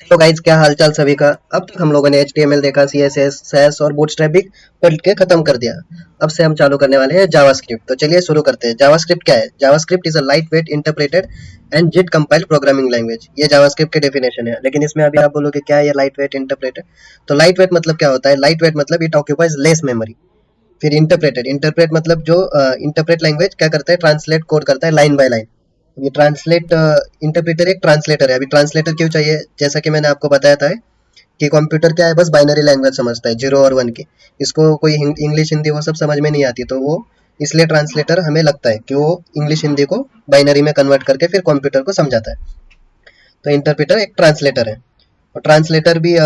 तो गाइज क्या हालचाल सभी का। अब तक हम लोगों ने HTML देखा, CSS, SAS और बूटस्ट्रैप भी पढ़ के खत्म कर दिया। अब से हम चालू करने वाले हैं जावास्क्रिप्ट। तो चलिए शुरू करते हैं। जावास्क्रिप्ट क्या है? JavaScript is a light weight interpreted and JIT compiled programming language. ये जावास्क्रिप्ट की डेफिनेशन है। लेकिन इसमें अभी आप बोलोगे क्या है ये लाइट वेट इंटरप्रेटेड? तो लाइट वेट मतलब क्या होता है? लाइट वेट मतलब इट ऑक्यूपाइज लेस मेमोरी। फिर इंटरप्रेटेड, इंटरप्रेट मतलब जो इंटरप्रेट लैंग्वेज क्या करता है, ट्रांसलेट कोड करता है लाइन बाय लाइन। ये ट्रांसलेट इंटरप्रेटर एक ट्रांसलेटर है। अभी ट्रांसलेटर क्यों चाहिए? जैसा कि मैंने आपको बताया था कि कंप्यूटर क्या है, बस बाइनरी लैंग्वेज समझता है, जीरो और वन की। इसको कोई इंग्लिश हिंदी वो सब समझ में नहीं आती, तो वो इसलिए ट्रांसलेटर हमें लगता है कि वो इंग्लिश हिंदी को बाइनरी में कन्वर्ट करके फिर कंप्यूटर को समझाता है। तो इंटरप्रेटर एक ट्रांसलेटर है। और ट्रांसलेटर भी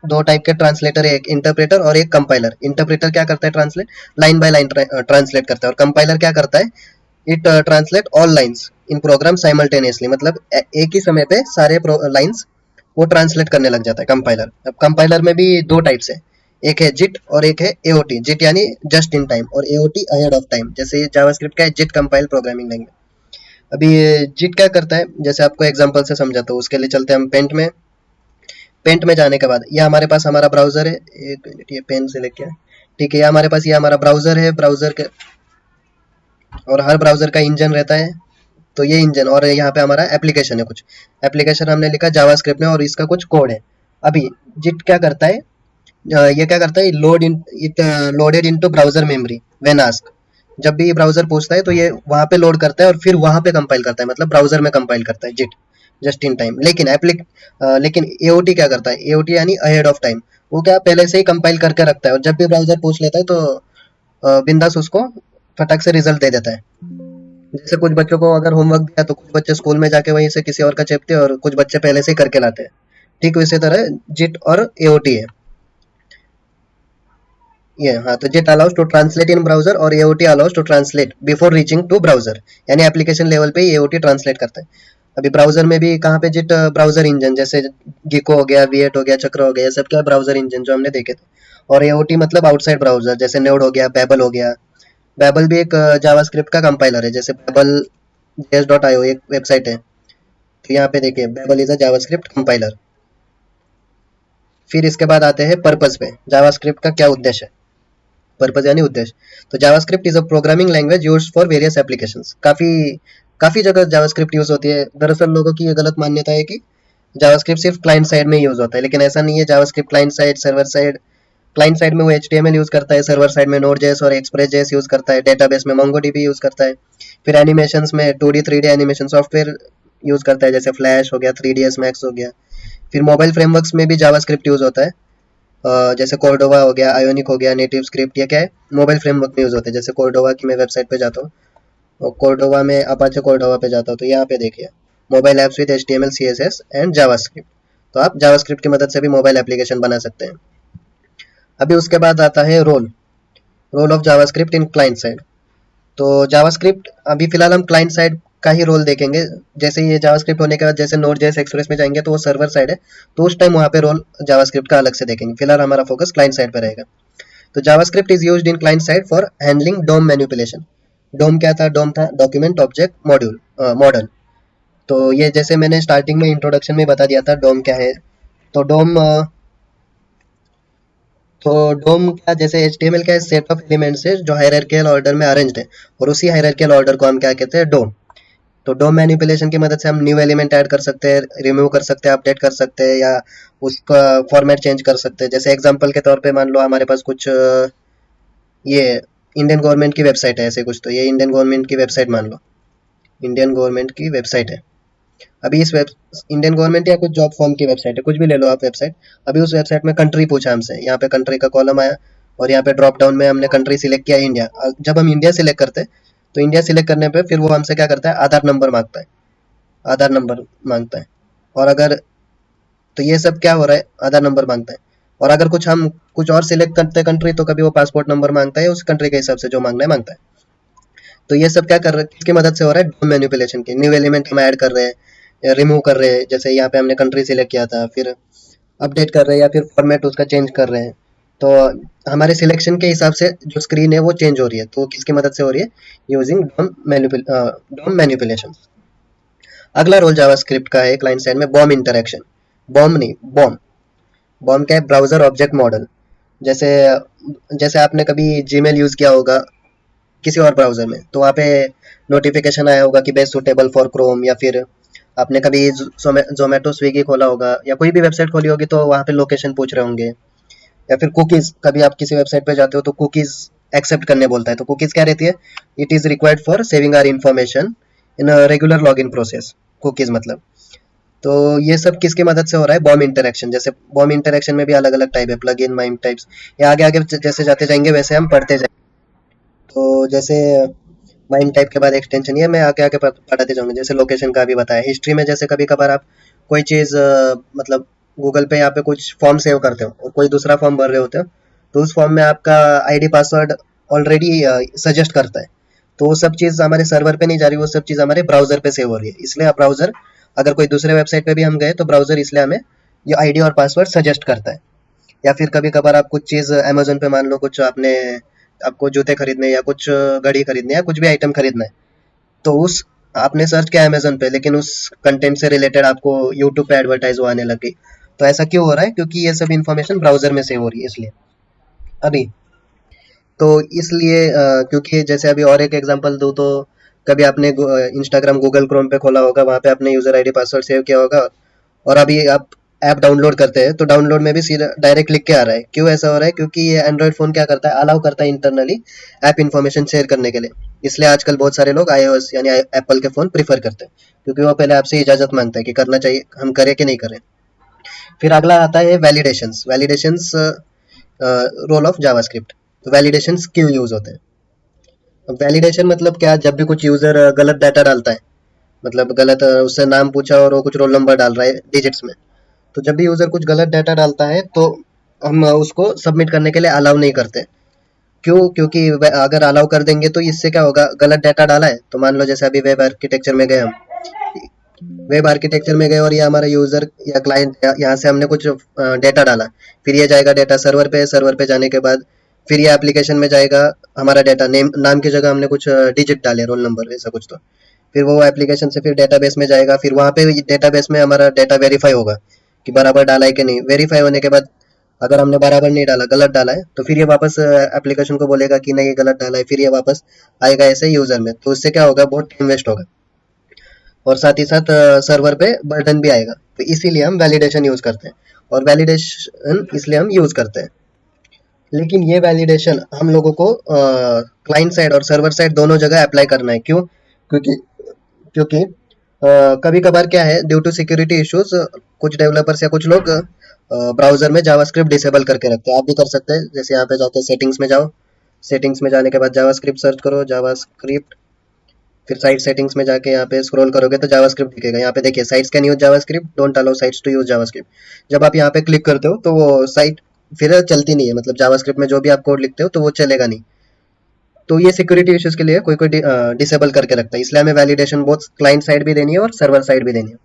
दो टाइप के ट्रांसलेटर है, एक इंटरप्रेटर और एक कंपाइलर। इंटरप्रेटर क्या करता है? Translate line by line translate करता है। और कंपाइलर क्या करता है? It translate all lines in programme simultaneously, मतलब एक ही समय पे सारे लाइन्स वो ट्रांसलेट करने लग जाता है कंपाइलर। अब कंपाइलर में भी दो टाइप्स है, एक है जिट और एक है एओटी। जिट यानी जस्ट इन टाइम और एओटी अहेड ऑफ टाइम। जैसे जावास्क्रिप्ट का है जिट कंपाइल प्रोग्रामिंग लैंग्वेज। अभी जिट क्या करता है, जैसे आपको एग्जांपल से समझाता हूँ। उसके लिए चलते हैं हम पेंट में। पेंट में जाने के बाद ये हमारे पास हमारा ब्राउजर है। एक मिनट, ये पेन से लेके आए। ठीक है, ये हमारे पास ये हमारा ब्राउजर है। ब्राउजर के और हर ब्राउजर का इंजन रहता है। तो ये इंजन और यहाँ पे हमारा एप्लीकेशन है। कुछ एप्लीकेशन हमने लिखा जावास्क्रिप्ट में और इसका कुछ कोड है। अभी जिट क्या करता है, ये क्या करता है, load in it loaded into browser memory when ask. जब भी ब्राउजर पूछता है तो ये वहां पे लोड करता है और फिर वहां पे कंपाइल करता है, मतलब ब्राउजर में कंपाइल करता है जिट जस्ट इन टाइम। लेकिन एओटी क्या करता है? एओटी यानी अहेड ऑफ टाइम। वो क्या पहले से ही कंपाइल करके रखता है और जब भी ब्राउजर पूछ लेता है तो बिंदास उसको फटाक से रिजल्ट दे देता है। जैसे कुछ बच्चों को अगर होमवर्क दिया तो कुछ बच्चे स्कूल में जाके वहीं से किसी और का चेपते हैं और कुछ बच्चे पहले से ही करके लाते हैं। ठीक उसी तरह जिट और एओटी है ये। हाँ, तो JIT allows to translate in browser और AOT allows to translate before reaching to browser. यानी एप्लीकेशन लेवल पे ही एओटी ट्रांसलेट करता है। अभी ब्राउजर में भी कहाँ पे जिट, ब्राउजर इंजन जैसे गिको हो गया, वी8 हो गया, चक्र हो गया, ये सब क्या ब्राउजर इंजन जो हमने देखे थे। और एओटी मतलब आउटसाइड ब्राउजर, जैसे नोड हो गया, बेबल हो गया। बेबल भी एक जावास्क्रिप्ट का कंपाइलर है। जैसे बेबल js.io एक वेबसाइट है। तो यहाँ पे देखिए Babel is a JavaScript compiler. फिर इसके बाद आते हैं पर्पस पे। जावास्क्रिप्ट का क्या उद्देश्य है? पर्पस यानी उद्देश्य। तो JavaScript is a programming language used for various applications. काफी काफी जगह जावास्क्रिप्ट यूज होती है। दरअसल लोगों की ये गलत मान्यता है कि जावास्क्रिप्ट सिर्फ क्लाइंट साइड में यूज होता है, लेकिन ऐसा नहीं है। JavaScript client side, server side. Client side में वो HTML यूज करता है, सर्वर साइड में Node.js और Express.js यूज करता है, डेटाबेस में MongoDB यूज करता है। फिर एनिमेशंस में 2D 3D animation software use करता है, जैसे फ्लैश हो गया, 3ds Max हो गया। फिर मोबाइल फ्रेमवर्क्स में भी जावास्क्रिप्ट यूज होता है। जैसे कोर्डोवा हो गया, आयोनिक हो गया, नेटिव स्क्रिप्ट। ये क्या है, मोबाइल फ्रेमवर्क में यूज होते हैं। जैसे कोर्डोवा की मैं वेबसाइट पे जाता हूँ और कोर्डोवा में अपाचे कोर्डोवा पे जाता हूँ तो यहाँ पे देखिए mobile apps with HTML CSS and JavaScript. तो आप जावास्क्रिप्ट की मदद से भी मोबाइल एप्लीकेशन बना सकते हैं। अभी उसके बाद आता है role role of JavaScript in client side. तो जावास्क्रिप्ट अभी फिलहाल हम क्लाइंट साइड का ही रोल देखेंगे। जैसे ये जावास्क्रिप्ट होने के बाद जैसे Node.js एक्सप्रेस में जाएंगे तो वो सर्वर साइड है, तो उस टाइम वहाँ पे रोल जावास्क्रिप्ट का अलग से देखेंगे। फिलहाल हमारा फोकस क्लाइंट साइड पे रहेगा। तो JavaScript is used in client side for handling DOM manipulation. DOM क्या था? डोम था डॉक्यूमेंट ऑब्जेक्ट मॉड्यूल मॉडल। तो ये जैसे मैंने स्टार्टिंग में इंट्रोडक्शन में बता दिया था डोम क्या है। तो डोम क्या, जैसे HTML का सेट ऑफ एलिमेंट्स है जो हायरार्किकल ऑर्डर में अरेंज्ड है, और उसी हायरार्किकल ऑर्डर को हम क्या कहते हैं? डोम। तो डोम मैनिपुलेशन की मदद से हम न्यू एलिमेंट ऐड कर सकते हैं, रिमूव कर सकते हैं, अपडेट कर सकते हैं, या उसका फॉर्मेट चेंज कर सकते हैं। जैसे एग्जांपल के तौर पे मान लो हमारे पास कुछ ये इंडियन गवर्नमेंट की वेबसाइट है ऐसे कुछ। तो ये इंडियन गवर्नमेंट की वेबसाइट मान लो, इंडियन गवर्नमेंट की वेबसाइट है। अभी इस वेब इंडियन गवर्नमेंट या कुछ जॉब फॉर्म की वेबसाइट है, कुछ भी ले लो आप वेबसाइट। अभी उस वेबसाइट में कंट्री पूछा हमसे, यहाँ पे कंट्री का कॉलम आया और यहाँ पे ड्रॉप डाउन में हमने कंट्री सिलेक्ट किया इंडिया। जब हम इंडिया सिलेक्ट करते हैं तो इंडिया सिलेक्ट करने पे फिर वो हमसे क्या करता है? आधार नंबर मांगता है। आधार नंबर मांगता है। और अगर तो ये सब क्या हो रहा है? आधार नंबर मांगता है। और अगर हम कुछ और सिलेक्ट करते हैं कंट्री, तो कभी वो पासपोर्ट नंबर मांगता है, उस कंट्री के हिसाब से जो मांगना है मांगता है। तो ये सब क्या कर रहे हैं, किसकी मदद से हो रहा है? डोम मैनिपुलेशन की। न्यू एलिमेंट हम ऐड कर रहे हैं, रिमूव कर रहे हैं। जैसे यहाँ पे हमने कंट्री सिलेक्ट किया था, फिर अपडेट कर रहे हैं या फिर फॉर्मेट उसका चेंज कर रहे हैं। तो हमारे सिलेक्शन के हिसाब से जो स्क्रीन है वो चेंज हो रही है, तो किसकी मदद से हो रही है? यूजिंग डोम मैनिपुलेशन। अगला रोल जावास्क्रिप्ट का है क्लाइंट साइड में, बॉम इंटरेक्शन। बॉम नहीं, बॉम। बॉम क्या है? Browser object model. जैसे जैसे आपने कभी जीमेल यूज किया होगा किसी और ब्राउजर में, तो वहाँ पे नोटिफिकेशन आया होगा कि बेस्ट सुटेबल फॉर क्रोम, या फिर आपने कभी जोमेटो स्विगी खोला होगा या कोई भी वेबसाइट खोली होगी तो वहाँ पे लोकेशन पूछ रहे होंगे, या फिर कुकीज, कभी आप किसी वेबसाइट पे जाते हो तो कुकीज एक्सेप्ट करने बोलता है, तो कुकीज क्या रहती है? It is required for saving our information in regular log in process, cookies मतलब। तो ये सब किसकी मदद से हो रहा है? BOM interaction. जैसे बॉम इंटरेक्शन में भी अलग अलग टाइप है, प्लग इन, माइम टाइप्स, ये आगे आगे जैसे जाते जाएंगे वैसे हम पढ़ते जाएंगे। तो जैसे माइम टाइप के बाद एक्सटेंशन, ये मैं आगे आगे पढ़ाते जाऊंगा। जैसे लोकेशन का भी बताया, हिस्ट्री में जैसे कभी कभार आप कोई चीज़ मतलब गूगल पे यहाँ पे कुछ फॉर्म सेव करते हो और कोई दूसरा फॉर्म भर रहे होते हो, तो उस फॉर्म में आपका आईडी पासवर्ड ऑलरेडी सजेस्ट करता है, तो वो सब चीज़ हमारे सर्वर पे नहीं जा रही, वो सब चीज़ हमारे ब्राउजर पे सेव हो रही है। इसलिए आप ब्राउजर, अगर कोई दूसरे वेबसाइट पे भी हम गए तो ब्राउजर इसलिए हमें ये आईडी और पासवर्ड सजेस्ट करता है। या फिर कभी कभार आप कुछ चीज़ अमेजोन पे, मान लो कुछ आपने, आपको जूते खरीदने या कुछ घड़ी खरीदने या कुछ भी आइटम खरीदना है, तो उस आपने सर्च किया अमेजोन पे, लेकिन उस कंटेंट से रिलेटेड आपको यूट्यूब पे एडवर्टाइज वो आने लग गई। तो ऐसा क्यों हो रहा है? क्योंकि ये सब इन्फॉर्मेशन ब्राउजर में सेव हो रही है इसलिए। अभी तो इसलिए क्योंकि जैसे अभी और एक एग्जांपल दूँ तो कभी आपने इंस्टाग्राम गूगल क्रोम पे खोला होगा, वहाँ पे आपने यूजर आईडी पासवर्ड सेव किया होगा, और अभी आप ऐप डाउनलोड करते हैं तो डाउनलोड में भी सीधा डायरेक्ट लिख के आ रहा है। क्यों ऐसा हो रहा है? क्योंकि ये एंड्रॉइड फोन क्या करता है, अलाउ करता है इंटरनली ऐप इन्फॉर्मेशन शेयर करने के लिए। इसलिए आजकल बहुत सारे लोग iOS यानी एप्पल के फोन प्रीफर करते हैं, क्योंकि वो पहले आपसे इजाजत मांगता है कि करना चाहिए, हम करें कि नहीं करें। फिर अगला आता है validations. Validations role of JavaScript. तो वैलिडेशंस क्यों यूज होते हैं? वैलिडेशन मतलब क्या? जब भी कुछ यूजर गलत डाटा डालता है, मतलब गलत उससे नाम पूछा और वो कुछ रोल नंबर डाल रहा है डिजिट्स में, तो जब भी यूजर कुछ गलत डाटा डालता है तो हम उसको सबमिट करने के लिए अलाउ नहीं करते। क्यों? क्योंकि अगर अलाउ कर देंगे तो इससे क्या होगा, गलत डाटा डाला है तो मान लो जैसे अभी वेब आर्किटेक्चर में गए हम, वेब आर्किटेक्चर में गए और ये हमारा यूजर या क्लाइंट, यहाँ से हमने कुछ डेटा डाला, फिर ये जाएगा डेटा सर्वर पे, सर्वर पे जाने के बाद फिर ये एप्लीकेशन में जाएगा, हमारा डेटा नेम, नाम की जगह हमने कुछ डिजिट डाले, रोल नंबर ऐसा कुछ, तो फिर वो एप्लीकेशन से फिर डेटाबेस में जाएगा, फिर वहाँ पे डेटाबेस में हमारा डेटा वेरीफाई होगा कि बराबर डाला है कि नहीं। वेरीफाई होने के बाद अगर हमने बराबर नहीं डाला, गलत डाला है, तो फिर ये वापस एप्लीकेशन को बोलेगा कि नहीं ये गलत डाला है, फिर ये वापस आएगा ऐसे यूजर में, तो इससे क्या होगा, बहुत टाइम वेस्ट होगा और साथ ही साथ सर्वर पे बर्डन भी आएगा। तो इसीलिए हम वैलिडेशन यूज करते हैं, और वैलिडेशन इसलिए हम यूज करते हैं। लेकिन ये वैलिडेशन हम लोगों को क्लाइंट साइड और सर्वर साइड दोनों जगह अप्लाई करना है। क्यों? क्योंकि क्योंकि कभी कभार क्या है, ड्यू टू सिक्योरिटी इश्यूज कुछ डेवलपर्स या कुछ लोग ब्राउजर में जावास्क्रिप्ट डिसेबल करके रखते हैं। आप भी कर सकते हैं, जैसे यहाँ पे जाके सेटिंग्स में जाओ, सेटिंग्स में जाने के बाद जावास्क्रिप्ट सर्च करो, जावास्क्रिप्ट, फिर साइट सेटिंग्स में जाके यहाँ पे स्क्रॉल करोगे तो जावास्क्रिप्ट दिखेगा। यहाँ पे देखिए, sites can use JavaScript, don't allow sites to use JavaScript. जब आप यहाँ पे क्लिक करते हो तो वो साइट फिर चलती नहीं है, मतलब जावास्क्रिप्ट में जो भी आप कोड लिखते हो तो वो चलेगा नहीं। तो ये सिक्योरिटी इश्यूज के लिए कोई कोई डिसेबल करके रखता है, इसलिए हमें वैलिडेशन बोथ क्लाइंट साइड भी देनी है और सर्वर साइड भी देनी है।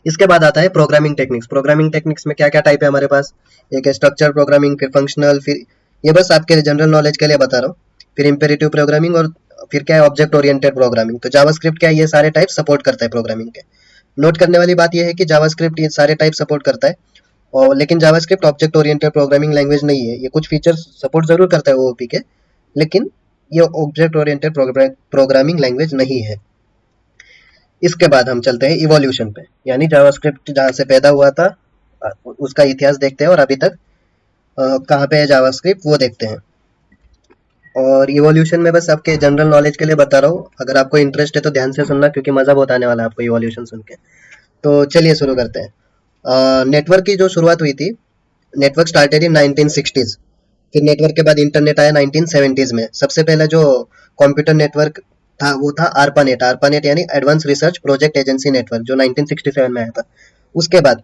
इसके बाद आता है प्रोग्रामिंग टेक्निक्स। प्रोग्रामिंग टेक्निक्स में क्या क्या टाइप है हमारे पास? एक है स्ट्रक्चर प्रोग्रामिंग, फिर फंक्शनल, फिर ये बस आपके जनरल नॉलेज के लिए बता रहा हूँ, फिर इम्पेरेटिव प्रोग्रामिंग, और फिर क्या है ऑब्जेक्ट ओरिएंटेड प्रोग्रामिंग। तो जावास्क्रिप्ट क्या है, ये सारे टाइप सपोर्ट करता है प्रोग्रामिंग के। नोट करने वाली बात यह है कि जावास्क्रिप्ट ये सारे टाइप सपोर्ट करता है, और लेकिन JavaScript object oriented programming language नहीं है। ये कुछ फीचर्स सपोर्ट जरूर करता है ओओपी के, लेकिन ये ऑब्जेक्ट ओरिएंटेड प्रोग्रामिंग लैंग्वेज नहीं है। इसके बाद हम चलते हैं इवोल्यूशन पे, यानी जावास्क्रिप्ट जहाँ से पैदा हुआ था उसका इतिहास देखते हैं, और अभी तक कहाँ पे है जावास्क्रिप्ट वो देखते हैं। और इवोल्यूशन में बस आपके जनरल नॉलेज के लिए बता रहा हूँ, अगर आपको इंटरेस्ट है तो ध्यान से सुनना, क्योंकि मजा बहुत आने वाला है आपको इवोल्यूशन सुन के। तो चलिए शुरू करते हैं। नेटवर्क की जो शुरुआत हुई थी, नेटवर्क स्टार्टेड इन 1960s। फिर नेटवर्क के बाद इंटरनेट आया 1970s में। सबसे पहला जो कंप्यूटर नेटवर्क था वो था आरपानेट। आरपानेट यानी advance research project agency network, जो 1967 में आया था। उसके बाद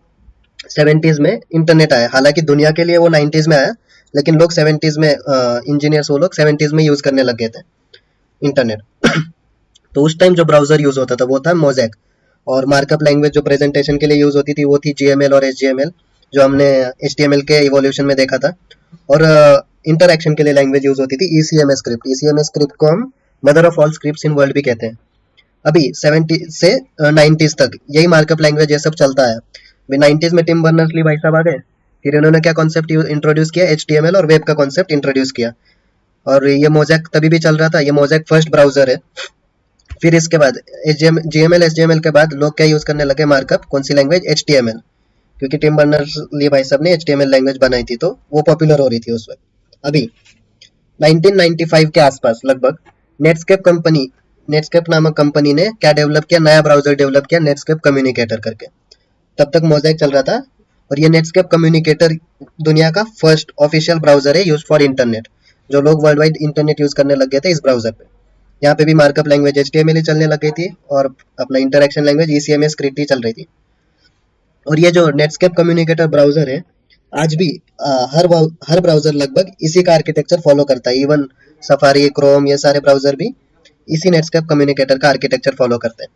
70s में इंटरनेट आया। हालांकि दुनिया के लिए वो 90s में आया, लेकिन लोग 70s में, इंजीनियर्स वो लोग 70s में यूज करने लग गए थे इंटरनेट। तो उस टाइम जो ब्राउजर यूज होता था वो था मोजैक, और मार्कअप लैंग्वेज जो प्रेजेंटेशन के लिए यूज होती थी वो थी जीएमएल और एचटीएमएल, जो हमने एचटीएमएल के इवोल्यूशन में देखा था। और इंटरएक्शन के लिए लैंग्वेज यूज होती थी ईसीएमएस स्क्रिप्ट। ईसीएमएस स्क्रिप्ट को हम mother of all scripts in world भी कहते हैं। अभी 70 से 90s तक यही मार्कअप लैंग्वेज ये सब चलता है। अभी 90s में टिम बर्नर्स ली भाई साहब आ गए, फिर इन्होंने क्या कॉन्सेप्ट इंट्रोड्यूस किया, HTML और वेब का कॉन्सेप्ट इंट्रोड्यूस किया। और ये मोजैक तभी भी चल रहा था, ये मोजैक फर्स्ट ब्राउजर है। फिर इसके बाद GML HTML के बाद लोग क्या यूज करने लगे मार्कअप, कौन सी लैंग्वेज, HTML, क्योंकि टिम बर्नर्स ली भाई साहब ने HTML लैंग्वेज बनाई थी तो वो पॉपुलर हो रही थी उस वक्त। अभी 1995 के आसपास लगभग नेटस्केप नामक कंपनी ने क्या डेवलप किया, नया ब्राउजर डेवलप किया, नेटस्केप कम्युनिकेटर करके। तब तक मोज़ेक चल रहा था, और ये नेटस्केप कम्युनिकेटर दुनिया का फर्स्ट ऑफिशियल ब्राउजर है यूज फॉर इंटरनेट। जो लोग वर्ल्ड वाइड इंटरनेट यूज करने लग गए थे इस ब्राउजर पे। यहाँ पे भी मार्कअप लैंग्वेज HTML ही चलने लग गई थी, और अपना इंटरेक्शन लैंग्वेज ECMA स्क्रिप्ट ही चल रही थी। और ये जो नेटस्केप कम्युनिकेटर ब्राउजर है, आज भी हर ब्राउजर लगभग इसी का आर्किटेक्चर फॉलो करता है। इवन सफारी, क्रोम, ये सारे ब्राउजर भी इसी नेटस्केप कम्युनिकेटर का आर्किटेक्चर फॉलो करते हैं।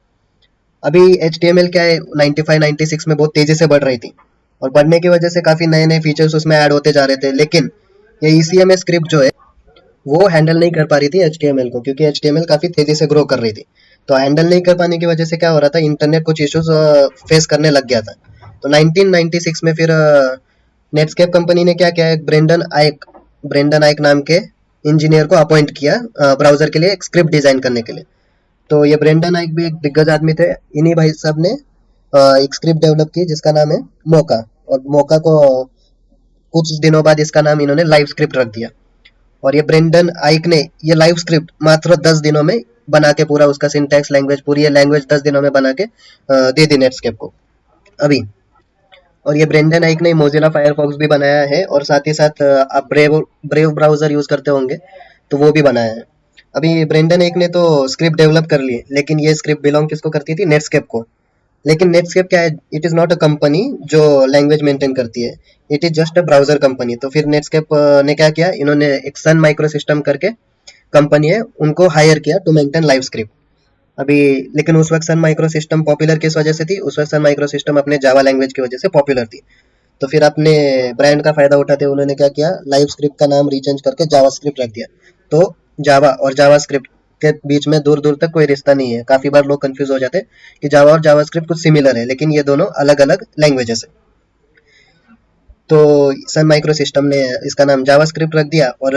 अभी HTML क्या है, 95-96 में बहुत तेजी से बढ़ रही थी, और बढ़ने की वजह से काफी नए नए फीचर्स उसमें ऐड होते जा रहे थे। लेकिन ये ECMA स्क्रिप्ट जो है वो हैंडल नहीं कर पा रही थी HTML को, क्योंकि HTML काफी तेजी से ग्रो कर रही थी। तो हैंडल नहीं कर पाने की वजह से क्या हो रहा था, इंटरनेट कुछ इश्यूज फेस करने लग गया था। तो 1996 में फिर नेटस्केप कंपनी ने क्या किया, एक ब्रेंडन आइक नाम के इंजीनियर को अपॉइंट किया ब्राउजर के लिए एक स्क्रिप्ट डिजाइन करने के लिए। तो ये ब्रेंडन आइक भी एक दिग्गज आदमी थे। इन्हीं भाई साहब ने एक स्क्रिप्ट डेवलप की जिसका नाम है मोका, और मोका को कुछ दिनों बाद इसका नाम इन्होंने लाइव स्क्रिप्ट रख दिया। और ये ब्रेंडन आइक ने ये लाइव स्क्रिप्ट मात्र 10 दिनों में बना के, पूरा उसका सिंटैक्स लैंग्वेज, पूरी ये लैंग्वेज 10 दिनों में बना के दे दी नेटस्केप को अभी। और ये ब्रेंडन आइक ने मोजिला फायरफॉक्स भी बनाया है, और साथ ही साथ आप ब्रेव ब्राउजर यूज करते होंगे तो वो भी बनाया है। अभी ब्रेंडन आइक ने तो स्क्रिप्ट डेवलप कर ली, लेकिन ये स्क्रिप्ट बिलोंग किसको करती थी, नेटस्केप को। लेकिन नेटस्केप क्या है, it is not a company जो लैंग्वेज मेंटेन करती है, it is just a browser company. तो फिर नेटस्केप ने क्या किया, इन्होंने एक सन माइक्रो सिस्टम करके कंपनी है, उनको हायर किया टू मेंटेन लाइव स्क्रिप्ट अभी। लेकिन उस वक्त सन माइक्रो सिस्टम पॉपुलर किस वजह से थी, उस वक्त सन माइक्रो सिस्टम अपने जावा लैंग्वेज की वजह से पॉपुलर थी। तो फिर अपने ब्रांड का फायदा उठाते उन्होंने क्या किया, लाइव स्क्रिप्ट का नाम रिचेंज करके जावा स्क्रिप्ट रख दिया। तो जावा और जावा स्क्रिप्ट के बीच में दूर दूर तक कोई रिश्ता नहीं है। काफी बार लोग कंफ्यूज हो जाते हैं कि जावा और जावा स्क्रिप्ट कुछ सिमिलर है, लेकिन ये दोनों अलग अलग लैंग्वेजेस है। तो सन माइक्रो सिस्टम ने इसका नाम जावा स्क्रिप्ट रख दिया। और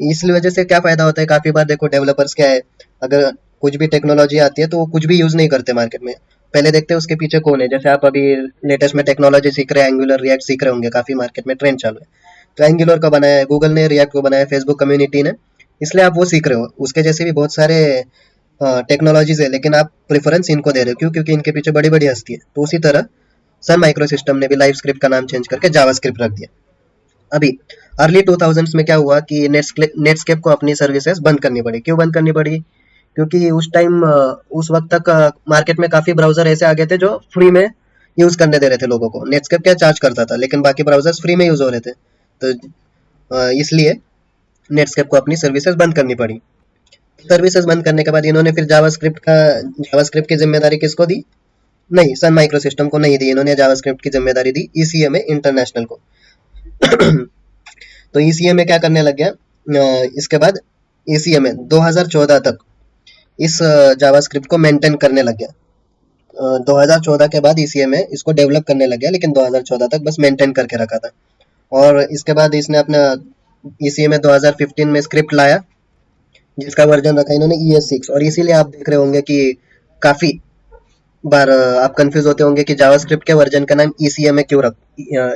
इस वजह से क्या फायदा होता है, काफी बार देखो डेवलपर्स क्या है, अगर कुछ भी टेक्नोलॉजी आती है तो वो कुछ भी यूज नहीं करते मार्केट में, पहले देखते हैं उसके पीछे कौन है। जैसे आप अभी लेटेस्ट में टेक्नोलॉजी सीख रहे हैं, एंगुलर रिएक्ट सीख रहे होंगे, काफी मार्केट में ट्रेंड चालू है। तो एंगुलर का बनाया है गूगल ने, रिएक्ट को बनाया फेसबुक कम्युनिटी ने, इसलिए आप वो सीख रहे हो। उसके जैसे भी बहुत सारे टेक्नोलॉजीज है, लेकिन आप प्रेफरेंस इनको दे रहे हो, क्यों, क्योंकि इनके पीछे बड़ी बड़ी हस्ती है। तो उसी तरह सन माइक्रो सिस्टम ने भी लाइव स्क्रिप्ट का नाम चेंज करके जावा स्क्रिप्ट रख दिया अभी। अर्ली 2000s में क्या हुआ कि नेटस्केप को अपनी सर्विसेज बंद करनी पड़ी। क्यों बंद करनी पड़ी, क्योंकि उस वक्त तक मार्केट में काफी ब्राउजर ऐसे आ गए थे जो फ्री में यूज करने दे रहे थे लोगों को। नेटस्केप क्या चार्ज करता था, लेकिन बाकी ब्राउजर्स फ्री में यूज हो रहे थे। तो इसलिए नेटस्केप को अपनी सर्विसेज बंद करनी पड़ी। सर्विसेज बंद करने के बाद इन्होंने फिर जावास्क्रिप्ट की जिम्मेदारी किसको दी, नहीं, सन माइक्रो सिस्टम को नहीं दी, इन्होंने जावास्क्रिप्ट की जिम्मेदारी दी ECMA इंटरनेशनल को। तो ECMA क्या करने लग गया, इसके बाद ECMA 2014 तक इस जावास्क्रिप्ट को मेंटेन करने लग गया। 2014 के बाद ECMA इसको डेवलप करने लग गया, लेकिन 2014 तक बस मेंटेन करके रखा था। और इसके बाद इसने अपना ECMA 2015 में स्क्रिप्ट लाया, जिसका वर्जन रखा इन्होंने ES6। और इसीलिए आप देख रहे होंगे कि काफी बार आप कंफ्यूज होते होंगे कि जावास्क्रिप्ट के वर्जन का नाम ECMA क्यों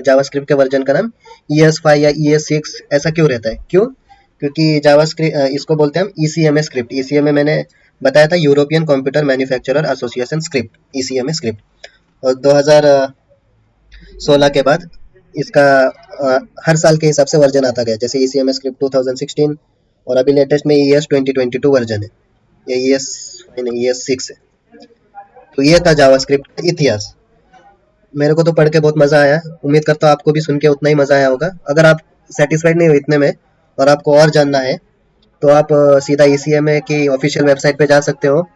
जावास्क्रिप्ट के वर्जन का नाम ES5 या ES6 ऐसा क्यों रहता है, क्यों, क्योंकि जावास्क्रिप्ट इसको बोलते हैं हम ECMA स्क्रिप्ट। ECMA मैंने बताया था, European computer manufacturer association script, ECMA script. और 2016 के बाद इसका हर साल के हिसाब से वर्जन आता गया, जैसे ECMA स्क्रिप्ट 2016, और अभी लेटेस्ट में ES 2022 वर्जन है, ये ES नहीं ES6 है। तो ये था जावास्क्रिप्ट का इतिहास। मेरे को तो पढ़ के बहुत मजा आया, उम्मीद करता हूँ आपको भी सुन के उतना ही मजा आया होगा। अगर आप सेटिस्फाइड नहीं हो इतने में और आपको और जानना है, तो आप सीधा ECMA की ऑफिशियल वेबसाइट पे जा सकते हो।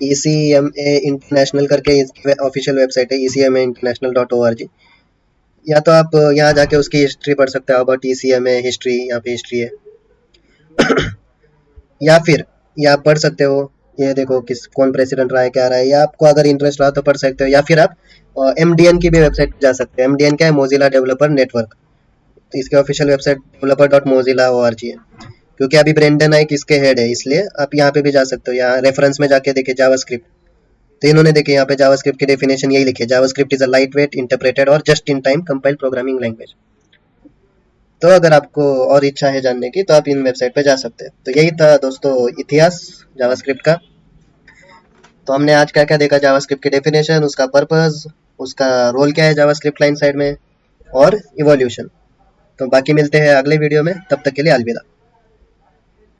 ECMA इंटरनेशनल करके इसकी ऑफिशियल वेबसाइट है, ecmainternational.org। या तो आप यहाँ जाके उसकी हिस्ट्री पढ़ सकते हो, अबाउट ECMA हिस्ट्री, यहाँ पे हिस्ट्री है। या फिर या आप पढ़ सकते हो ये देखो किस कौन प्रेसिडेंट रहा है क्या रहा है, या आपको अगर इंटरेस्ट रहा तो पढ़ सकते हो, या फिर आप MDN की भी वेबसाइट जा सकते हो। MDN क्या है, मोजिला डेवलपर नेटवर्क। तो इसके ऑफिशियल वेबसाइट developer.mozilla.org है। क्योंकि अभी ब्रेंडन नाइक इसके हेड है, इसलिए आप यहाँ पे भी जा सकते हो। यहाँ रेफरेंस में जाके देखिए जावास्क्रिप्ट, तो इन्होंने देखिए यहाँ पे जावास्क्रिप्ट की डेफिनेशन यही लिखी है, JavaScript is a light weight interpreted और just in time compiled programming language. तो अगर आपको और इच्छा है जानने की तो आप इन वेबसाइट पे जा सकते हैं। तो यही था दोस्तों इतिहास जावास्क्रिप्ट का। तो हमने आज क्या क्या देखा, जावास्क्रिप्ट की डेफिनेशन, उसका पर्पस, उसका रोल क्या है जावास्क्रिप्ट क्लाइंट साइड में, और इवोल्यूशन। तो बाकी मिलते हैं अगले वीडियो में, तब तक के लिए अलविदा।